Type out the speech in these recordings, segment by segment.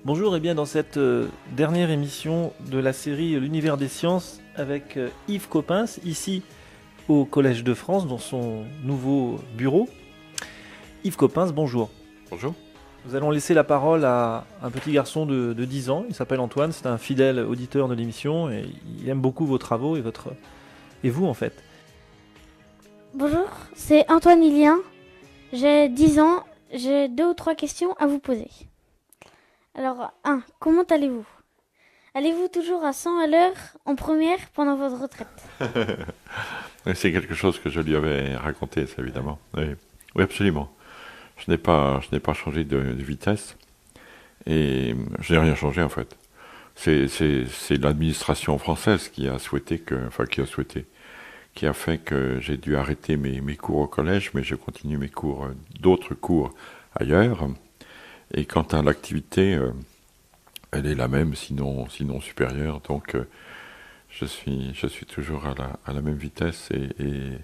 Bonjour, et bien dans cette dernière émission de la série L'univers des sciences avec Yves Coppens, ici au Collège de France, dans son nouveau bureau. Yves Coppens, bonjour. Bonjour. Nous allons laisser la parole à un petit garçon de 10 ans, il s'appelle Antoine, c'est un fidèle auditeur de l'émission et il aime beaucoup vos travaux et vous en fait. Bonjour, c'est Antoine Hilien. J'ai 10 ans, j'ai 2 ou 3 questions à vous poser. Alors, 1. Comment allez-vous? Allez-vous toujours à 100 à l'heure en première pendant votre retraite? C'est quelque chose que je lui avais raconté, ça, évidemment. Oui, oui, absolument. Je n'ai pas changé de vitesse et je n'ai rien changé en fait. C'est l'administration française qui a fait que j'ai dû arrêter mes cours au collège, mais je continue d'autres cours ailleurs. Et quant à l'activité, elle est la même, sinon supérieure. Donc, je suis toujours à la même vitesse et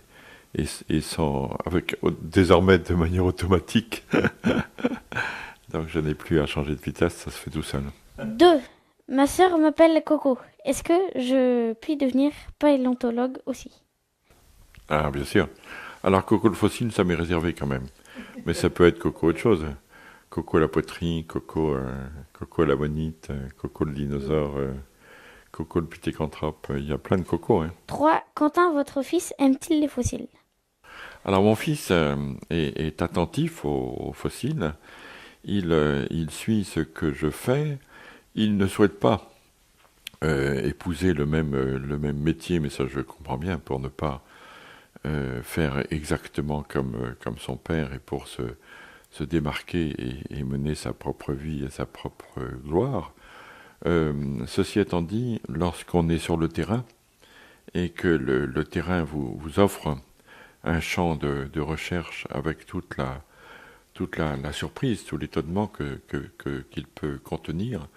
désormais de manière automatique. Donc, je n'ai plus à changer de vitesse, ça se fait tout seul. 2. Ma sœur m'appelle Coco. Est-ce que je puis devenir paléontologue aussi? Ah, bien sûr. Alors, Coco le fossile, ça m'est réservé quand même. Mais ça peut être Coco autre chose. Coco la poterie, Coco la bonite, Coco le dinosaure, Coco le pithécanthrope. Il y a plein de cocos. Hein. 3. Quentin, votre fils, aime-t-il les fossiles? Alors, mon fils est attentif aux fossiles. Il suit ce que je fais. Il ne souhaite pas épouser le même métier, mais ça je comprends bien, pour ne pas faire exactement comme son père et pour se démarquer et mener sa propre vie et sa propre gloire. Ceci étant dit, lorsqu'on est sur le terrain et que le terrain vous offre un champ de recherche avec toute la surprise, tout l'étonnement qu'il peut contenir,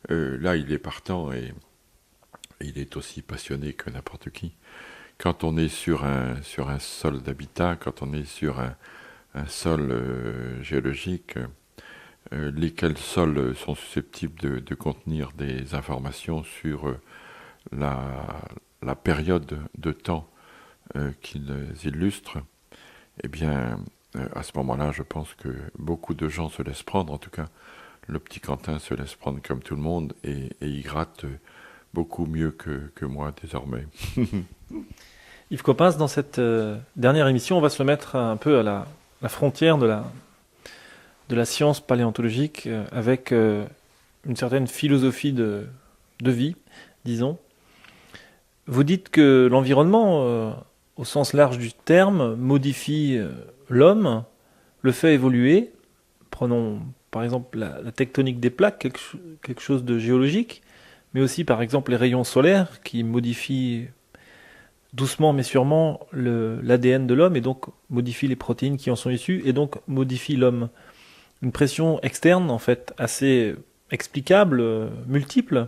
là il est partant et il est aussi passionné que n'importe qui. Quand on est sur un sol d'habitat, quand on est sur un sol géologique, lesquels sols sont susceptibles de contenir des informations sur la période de temps qu'ils illustrent, eh bien, à ce moment-là, je pense que beaucoup de gens se laissent prendre, en tout cas, le petit Quentin se laisse prendre comme tout le monde et il gratte beaucoup mieux que moi désormais. Yves Coppens, dans cette dernière émission, on va se mettre un peu à la frontière de la science paléontologique avec une certaine philosophie de vie, disons. Vous dites que l'environnement, au sens large du terme, modifie l'homme, le fait évoluer. Prenons par exemple la tectonique des plaques, quelque chose de géologique, mais aussi par exemple les rayons solaires qui modifient doucement mais sûrement l'ADN de l'homme et donc modifient les protéines qui en sont issues et donc modifient l'homme. Une pression externe en fait assez explicable, multiple.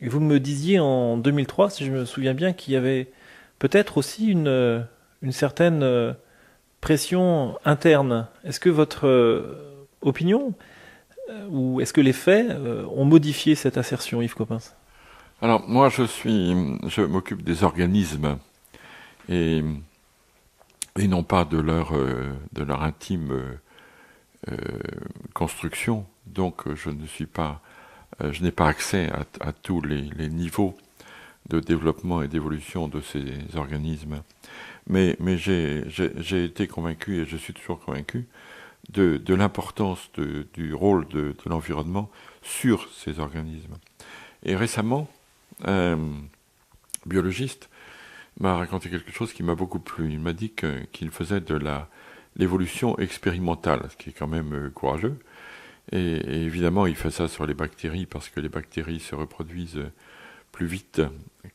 Et vous me disiez en 2003, si je me souviens bien, qu'il y avait peut-être aussi une certaine pression interne. Est-ce que votre opinion ou est-ce que les faits ont modifié cette assertion, Yves Coppens? Alors, moi, je m'occupe des organismes et non pas de leur intime construction. Donc, je n'ai pas accès à tous les niveaux de développement et d'évolution de ces organismes. Mais j'ai été convaincu, et je suis toujours convaincu, de l'importance du rôle de l'environnement sur ces organismes. Et récemment, un biologiste m'a raconté quelque chose qui m'a beaucoup plu. Il m'a dit qu'il faisait de l'évolution expérimentale, ce qui est quand même courageux. Et évidemment, il fait ça sur les bactéries parce que les bactéries se reproduisent plus vite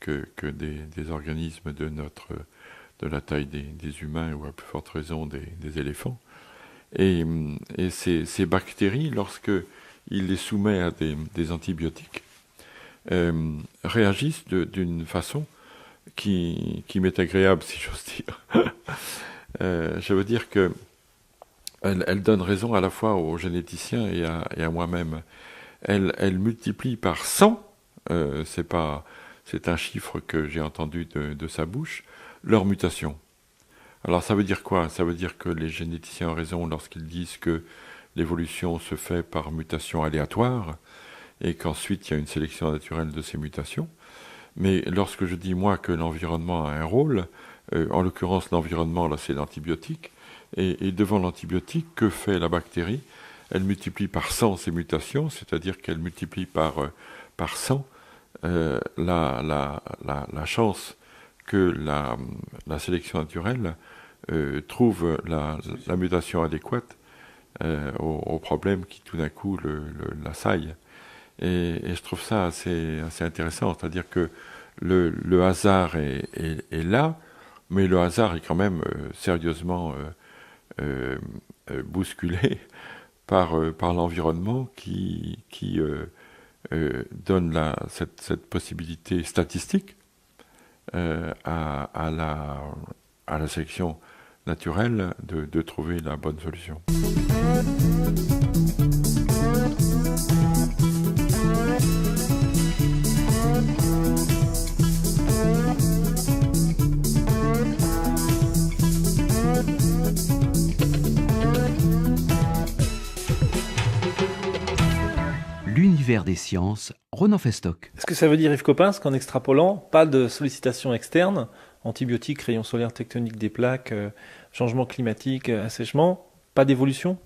que des organismes de la taille des humains ou à plus forte raison des éléphants. Et ces bactéries, lorsque il les soumet à des antibiotiques, réagissent d'une façon qui m'est agréable, si j'ose dire. Je veux dire que elle donne raison à la fois aux généticiens et à moi-même. elle multiplie par 100, c'est un chiffre que j'ai entendu de sa bouche, leur mutation. Alors ça veut dire quoi? Ça veut dire que les généticiens ont raison lorsqu'ils disent que l'évolution se fait par mutation aléatoire et qu'ensuite il y a une sélection naturelle de ces mutations. Mais lorsque je dis moi que l'environnement a un rôle, en l'occurrence l'environnement là c'est l'antibiotique, et devant l'antibiotique, que fait la bactérie? Elle multiplie par 100 ces mutations, c'est-à-dire qu'elle multiplie par 100 la chance que la sélection naturelle trouve la mutation adéquate au problème qui tout d'un coup l'assaille. Et je trouve ça assez intéressant, c'est-à-dire que le hasard est là, mais le hasard est quand même sérieusement bousculé par l'environnement qui donne cette possibilité statistique à la sélection naturelle de trouver la bonne solution. L'univers des sciences, Ronan Festock. Est-ce que ça veut dire, Yves Coppens, qu'en extrapolant, pas de sollicitation externe, antibiotiques, rayons solaires, tectonique des plaques, changement climatique, assèchement, pas d'évolution?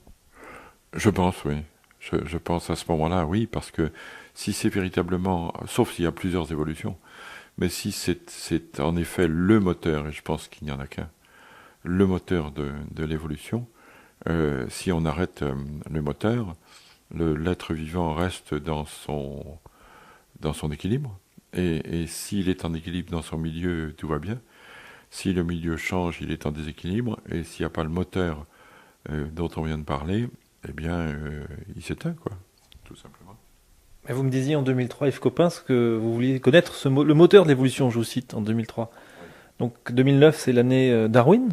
Je pense, oui. Je pense à ce moment-là, oui, parce que si c'est véritablement, sauf s'il y a plusieurs évolutions, mais si c'est en effet le moteur, et je pense qu'il n'y en a qu'un, le moteur de l'évolution, si on arrête le moteur, l'être vivant reste dans son équilibre, et s'il est en équilibre dans son milieu, tout va bien. Si le milieu change, il est en déséquilibre, et s'il n'y a pas le moteur dont on vient de parler, eh bien, il s'éteint, quoi, tout simplement. Mais vous me disiez en 2003, Yves Coppens, que vous vouliez connaître le moteur de l'évolution, je vous cite, en 2003. Donc 2009, c'est l'année Darwin.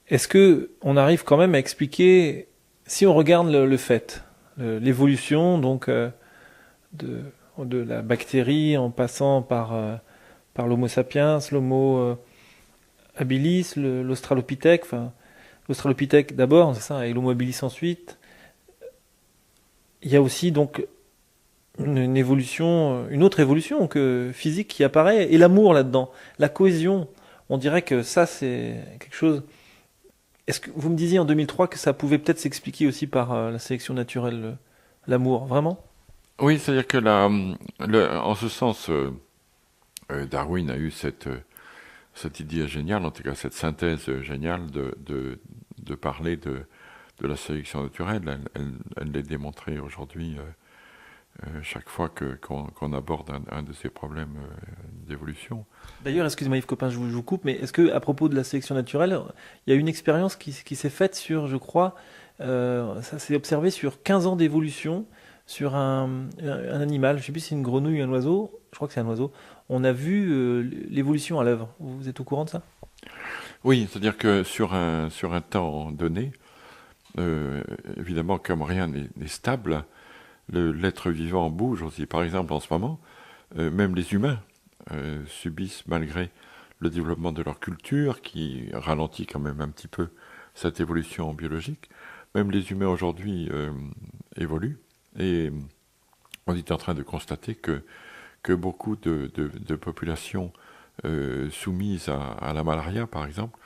Est-ce que on arrive quand même à expliquer, si on regarde le fait, l'évolution donc de la bactérie en passant par l'Homo sapiens, l'Homo habilis, l'Australopithèque, enfin l'Australopithèque d'abord, c'est ça, et l'Homo habilis ensuite. Il y a aussi donc une évolution, une autre évolution que physique qui apparaît, et l'amour là-dedans, la cohésion. On dirait que ça c'est quelque chose. Est-ce que vous me disiez en 2003 que ça pouvait peut-être s'expliquer aussi par la sélection naturelle, l'amour, vraiment? Oui, c'est-à-dire que en ce sens, Darwin a eu cette idée géniale, en tout cas cette synthèse géniale de parler de la sélection naturelle. Elle l'est démontrée aujourd'hui chaque fois qu'on aborde un de ces problèmes d'évolution. D'ailleurs, excusez-moi Yves Coppens, je vous coupe, mais est-ce que à propos de la sélection naturelle, il y a une expérience qui s'est faite sur, je crois, ça s'est observé sur 15 ans d'évolution sur un animal, je ne sais plus si c'est une grenouille ou un oiseau, je crois que c'est un oiseau. On a vu l'évolution à l'œuvre. Vous êtes au courant de ça? Oui, c'est-à-dire que sur un temps donné, évidemment, comme rien n'est stable, l'être vivant bouge aussi. Par exemple, en ce moment, même les humains subissent, malgré le développement de leur culture, qui ralentit quand même un petit peu cette évolution biologique, même les humains aujourd'hui évoluent. Et on est en train de constater que beaucoup de populations soumises à la malaria, par exemple,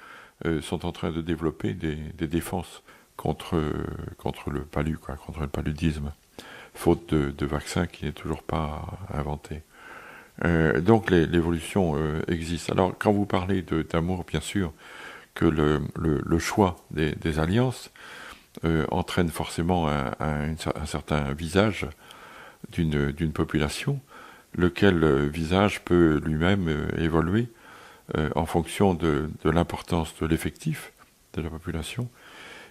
sont en train de développer des défenses contre le palu, contre le paludisme, faute de vaccin qui n'est toujours pas inventé. Donc l'évolution existe. Alors quand vous parlez d'amour, bien sûr que le choix des alliances entraîne forcément un certain visage d'une population, lequel visage peut lui-même évoluer en fonction de l'importance de l'effectif de la population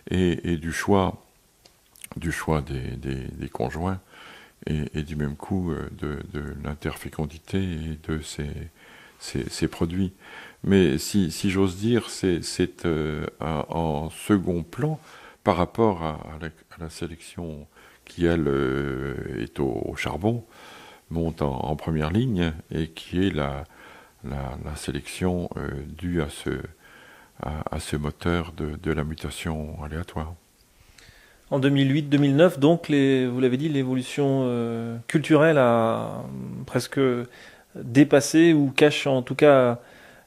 et du choix des conjoints et du même coup de l'interfécondité et de ces produits. Mais si j'ose dire, c'est en second plan par rapport à la sélection qui, elle, est au charbon, monte en première ligne, et qui est la sélection due à ce moteur de la mutation aléatoire. En 2008-2009, donc, vous l'avez dit, l'évolution culturelle a presque dépassé ou cache en tout cas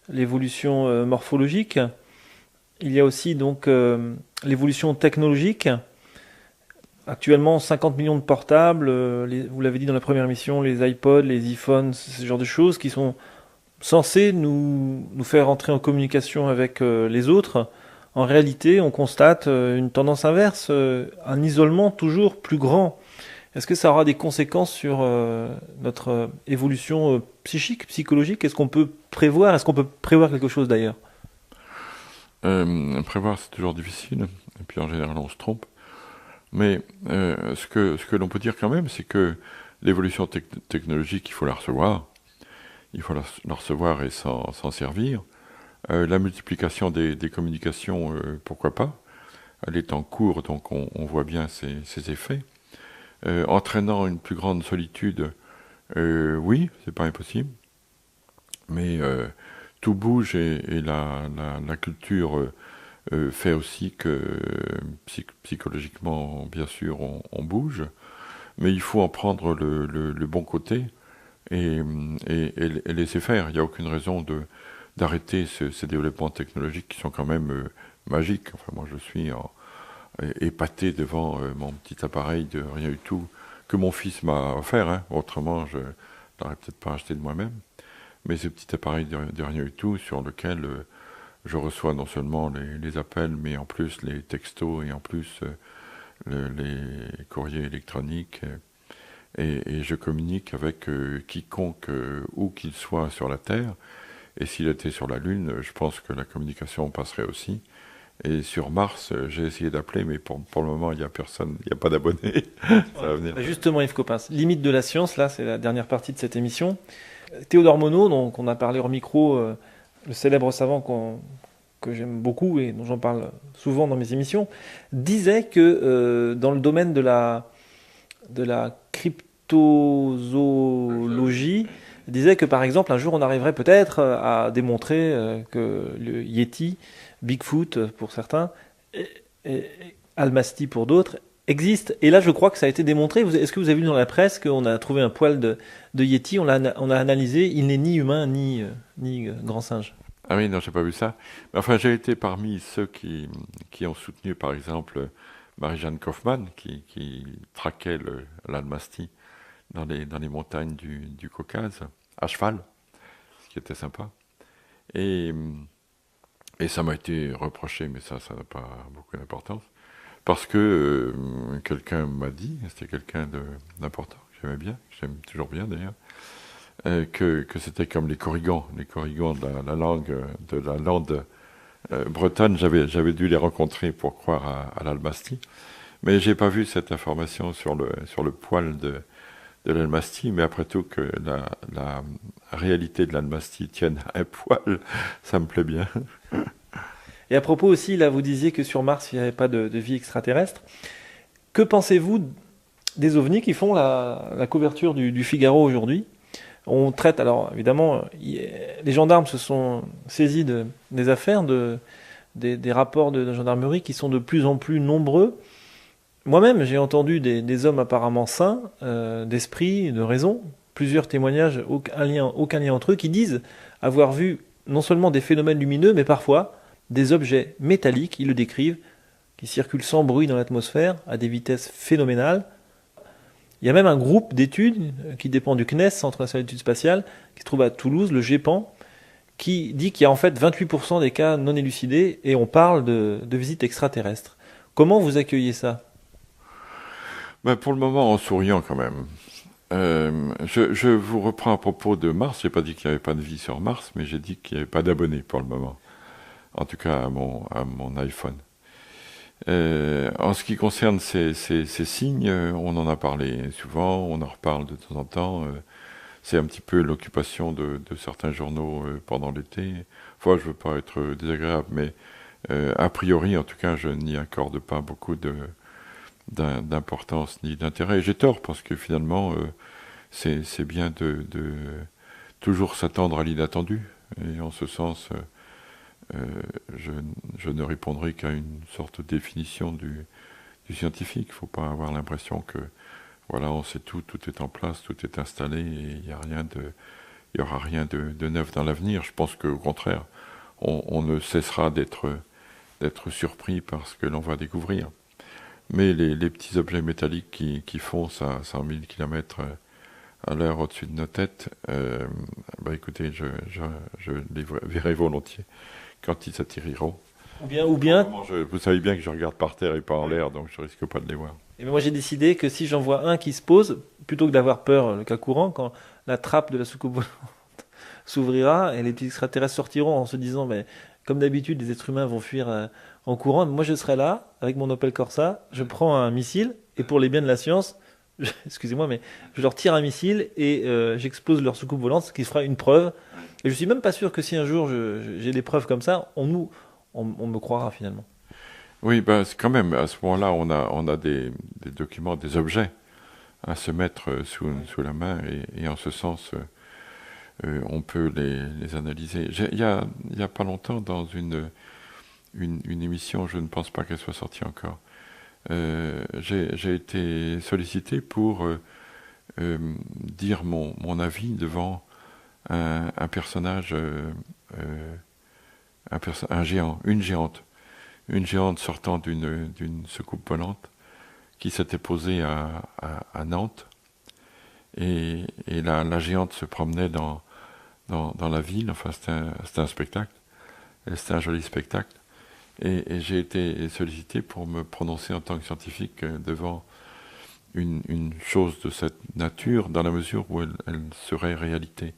l'évolution morphologique. Il y a aussi donc l'évolution technologique. Actuellement, 50 millions de portables, vous l'avez dit dans la première émission, les iPods, les iPhones, ce genre de choses qui sont censés nous faire entrer en communication avec les autres. En réalité, on constate une tendance inverse, un isolement toujours plus grand. Est-ce que ça aura des conséquences sur notre évolution psychique, psychologique? Est-ce qu'on peut prévoir quelque chose d'ailleurs? Prévoir, c'est toujours difficile, et puis en général, on se trompe. Mais ce que l'on peut dire quand même, c'est que l'évolution technologique, il faut la recevoir. Il faut la recevoir et s'en servir. La multiplication des communications, pourquoi pas. Elle est en cours, donc on voit bien ses effets. Entraînant une plus grande solitude, oui, c'est pas impossible. Mais tout bouge et la culture fait aussi que psychologiquement, bien sûr, on bouge. Mais il faut en prendre le bon côté et laisser faire. Il n'y a aucune raison d'arrêter ces développements technologiques qui sont quand même magiques. Enfin, moi, je suis épaté devant mon petit appareil de rien du tout que mon fils m'a offert. Hein. Autrement, je l'aurais peut-être pas acheté de moi-même. Mais ce petit appareil de rien du tout sur lequel je reçois non seulement les appels, mais en plus les textos et en plus les courriers électroniques. Et je communique avec quiconque, où qu'il soit sur la Terre. Et s'il était sur la Lune, je pense que la communication passerait aussi. Et sur Mars, j'ai essayé d'appeler, mais pour le moment, il n'y a personne, il n'y a pas d'abonnés. Ça va venir. Justement, Yves Coppens, limite de la science, là, c'est la dernière partie de cette émission. Théodore Monod, donc on a parlé hors micro, le célèbre savant que j'aime beaucoup et dont j'en parle souvent dans mes émissions, disait que dans le domaine de la cryptozoologie, disait que par exemple un jour on arriverait peut-être à démontrer que le Yeti, Bigfoot pour certains, et Almasty pour d'autres, existe. Et là je crois que ça a été démontré. Est-ce que vous avez vu dans la presse qu'on a trouvé un poil de Yeti, on a analysé, il n'est ni humain ni grand singe? Ah oui, non, j'ai pas vu ça. Mais enfin, j'ai été parmi ceux qui ont soutenu, par exemple, Marie-Jeanne Kaufmann, qui traquait l'Almasty dans les montagnes du Caucase, à cheval, ce qui était sympa. Et ça m'a été reproché, mais ça n'a pas beaucoup d'importance. Parce que quelqu'un m'a dit, c'était quelqu'un d'important, que j'aimais bien, que j'aime toujours bien d'ailleurs, que c'était comme les Korrigans de la langue bretonne. J'avais dû les rencontrer pour croire à l'Almasty. Mais j'ai pas vu cette information sur le poil de l'Almasty, mais après tout que la réalité de l'Almasty tienne à un poil, ça me plaît bien. Et à propos aussi, là vous disiez que sur Mars il n'y avait pas de vie extraterrestre. Que pensez-vous des ovnis qui font la couverture du Figaro aujourd'hui? On traite, alors évidemment, les gendarmes se sont saisis des affaires, des rapports de gendarmerie qui sont de plus en plus nombreux. Moi-même, j'ai entendu des hommes apparemment sains, d'esprit, de raison, plusieurs témoignages, aucun lien entre eux, qui disent avoir vu non seulement des phénomènes lumineux, mais parfois des objets métalliques, ils le décrivent, qui circulent sans bruit dans l'atmosphère, à des vitesses phénoménales. Il y a même un groupe d'études qui dépend du CNES, Centre national d'études spatiales, qui se trouve à Toulouse, le GEPAN, qui dit qu'il y a en fait 28% des cas non élucidés, et on parle de visites extraterrestres. Comment vous accueillez ça? Ben pour le moment, en souriant quand même. Je vous reprends à propos de Mars. J'ai pas dit qu'il n'y avait pas de vie sur Mars, mais j'ai dit qu'il n'y avait pas d'abonnés pour le moment. En tout cas, à mon iPhone. En ce qui concerne ces signes, on en a parlé souvent, on en reparle de temps en temps. C'est un petit peu l'occupation de certains journaux pendant l'été. Enfin, je veux pas être désagréable, mais A priori, en tout cas, je n'y accorde pas beaucoup d'importance ni d'intérêt. Et j'ai tort, parce que finalement, c'est bien de toujours s'attendre à l'inattendu. Et en ce sens, je ne répondrai qu'à une sorte de définition du scientifique. Il ne faut pas avoir l'impression que, voilà, on sait tout est en place, tout est installé, et il y aura rien de neuf dans l'avenir. Je pense qu'au contraire, on ne cessera d'être surpris par ce que l'on va découvrir. Mais les petits objets métalliques qui foncent à 100 000 km à l'heure au-dessus de nos têtes, écoutez, je les verrai volontiers quand ils s'atterriront. Ou bien, Vous savez bien que je regarde par terre et pas en l'air, donc je risque pas de les voir. et moi j'ai décidé que si j'en vois un qui se pose, plutôt que d'avoir peur, le cas courant, quand la trappe de la soucoupe volante s'ouvrira et les petits extraterrestres sortiront en se disant, mais comme d'habitude, les êtres humains vont fuir en courant, moi je serai là, avec mon Opel Corsa, je prends un missile, et pour les biens de la science, excusez-moi, mais je leur tire un missile et j'explose leur soucoupe volante, ce qui fera une preuve. Et je suis même pas sûr que si un jour j'ai des preuves comme ça, on me croira finalement. Oui, quand même, à ce moment-là, on a des documents, des objets à se mettre sous la main, et en ce sens, on peut les analyser. Il y a pas longtemps, dans une émission, je ne pense pas qu'elle soit sortie encore, j'ai été sollicité pour dire mon avis devant un personnage, un géant, une géante sortant d'une soucoupe volante qui s'était posée à Nantes, et la géante se promenait dans la ville. Enfin, c'était un spectacle, et c'était un joli spectacle. Et j'ai été sollicité pour me prononcer en tant que scientifique devant une chose de cette nature, dans la mesure où elle serait réalité.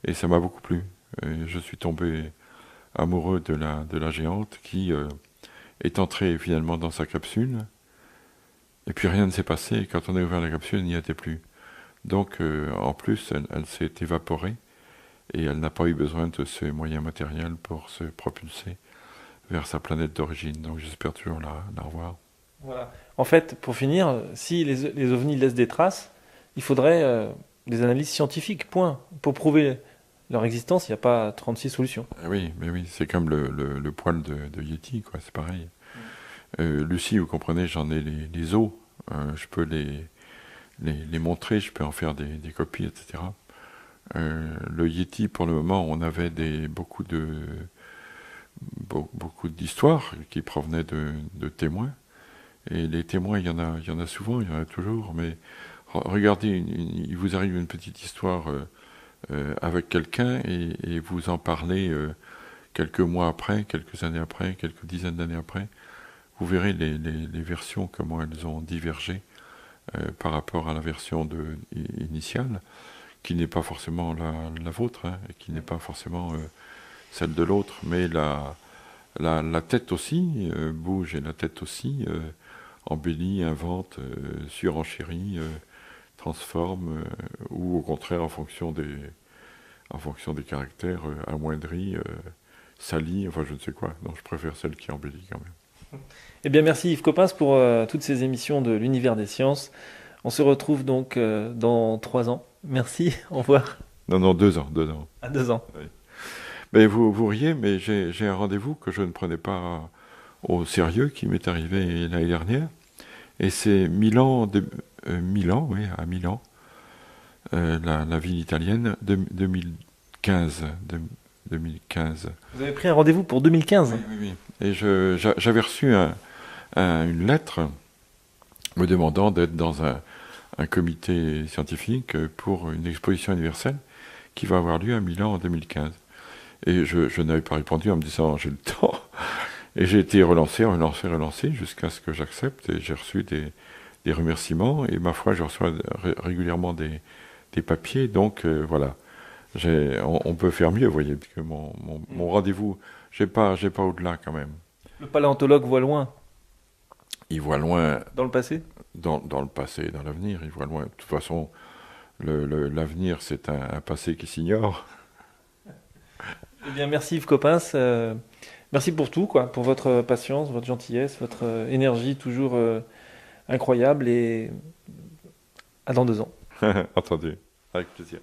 Et ça m'a beaucoup plu. Et je suis tombé amoureux de la géante, qui est entrée finalement dans sa capsule, et puis rien ne s'est passé, et quand on a ouvert la capsule, il n'y était plus. Donc en plus, elle s'est évaporée, et elle n'a pas eu besoin de ces moyens matériels pour se propulser vers sa planète d'origine. Donc j'espère toujours la revoir. Voilà. En fait, pour finir, si les ovnis laissent des traces, il faudrait des analyses scientifiques, point. Pour prouver leur existence, il n'y a pas 36 solutions. Oui, mais oui, c'est comme le poil de Yeti, quoi, c'est pareil. Lucie, vous comprenez, j'en ai les os, je peux les montrer, je peux en faire des copies, etc. Le Yeti, pour le moment, on avait beaucoup d'histoires qui provenaient de témoins. Et les témoins, il y en a souvent, il y en a toujours, mais regardez, il vous arrive une petite histoire avec quelqu'un, et vous en parlez quelques mois après, quelques années après, quelques dizaines d'années après. Vous verrez les versions, comment elles ont divergé par rapport à la version initiale, qui n'est pas forcément la vôtre, hein, et qui n'est pas forcément celle de l'autre, mais la tête aussi bouge, et la tête aussi embellit, invente, surenchérit, transforme, ou au contraire, en fonction des caractères, amoindrit, salit, enfin je ne sais quoi. Donc je préfère celle qui embellit quand même. Eh bien, merci Yves Coppens pour toutes ces émissions de l'univers des sciences. On se retrouve donc dans 3 ans. Merci, au revoir. Non, 2 ans. À 2 ans. Oui. Mais vous riez, mais j'ai un rendez-vous que je ne prenais pas au sérieux, qui m'est arrivé l'année dernière. Et c'est Milan, à Milan, la ville italienne, 2015. Vous avez pris un rendez-vous pour 2015 ? Oui. Et j'avais reçu une lettre me demandant d'être dans un comité scientifique pour une exposition universelle qui va avoir lieu à Milan en 2015. Et je n'avais pas répondu en me disant « j'ai le temps ». Et j'ai été relancé jusqu'à ce que j'accepte, et j'ai reçu des remerciements, et ma foi, je reçois régulièrement des papiers, donc voilà. On peut faire mieux, vous voyez, parce que mon rendez-vous, j'ai pas au-delà quand même. Le paléontologue voit loin. Il voit loin. Dans le passé ? Dans le passé et dans l'avenir, il voit loin. De toute façon, l'avenir, c'est un passé qui s'ignore. Eh bien, merci Yves Coppens. Merci pour tout, quoi, pour votre patience, votre gentillesse, votre énergie toujours incroyable et à dans 2 ans. Entendu. Avec plaisir.